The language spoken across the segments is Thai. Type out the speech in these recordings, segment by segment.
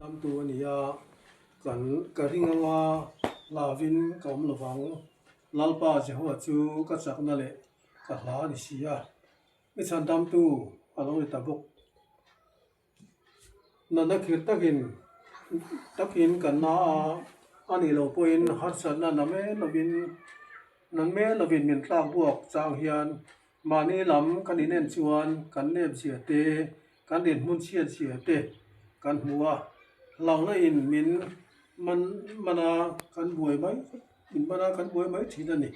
ตัวนี้กันกะริงว่าลาวินกอมระวังลาลปาจะหัวจูก็จักนั่นแหละกะลาดิเสียไม่ฉันดำตู้อารมณ์ตะบกนั่นนักขิดตักินกันนาอันนี้เราเป็นฮัตสันนั่นแม่เราบินนั่นแม่เราบินมีตากบวกจางเฮียนมานี่ลำกันนี่เน้นชวนกันเนบเสียเตกันเด่นมุนเชียนเสียเตกันหัวเราน่ะอินมินมันกันบวยไหมอินมันกันบวยไหมทีนั่นนี่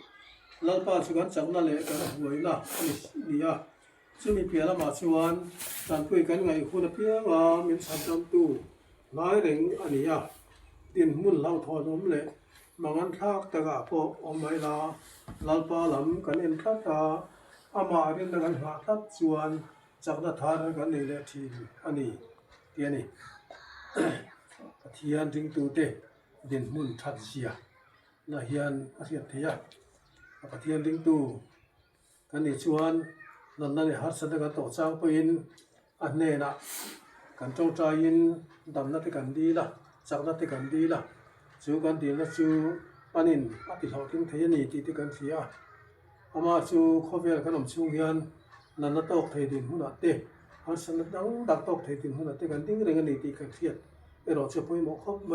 ลาลปาสุกันจักนั่นแหละกันบวยนะนี่ซึ่งมีเพียละมาชวนการคุยกันไงคุณเพียว่ามีสันจำตู้หลายเร่งอันนี้ดินมุ่นเล่าทอนมเลยมังันทากตะกะพออมไว้ลาลปาลำกันเอ็นทัตาอามาเรียนกันหาทัดชวนจักนัทานกันนี่แหละทีอันนี้เตียนี่เทียนถึงตูเตดินมุ่นทัดเสียนะเฮียนอาเซียนเทียเทียนถึงตูกันนี่ชวนนั่นนี่ฮัตสันกันต่อสร้างเป็นอันเนนะกันจงใจยินดำนัดกันดีละจักนัดกันดีละจูกันดีละจูอันนี้อติเขาทิ้งเทียนี่ตีกันเสียอามาจูข้าวเวลขนมชูเฮียนนั่นนัดตกเทียดินหุ่นเตฮัตสันดังตกเทียดินหุ่นเตกันดิ้งเรื่องนี้ตีกันเสียเราจะไปหมกคบไหม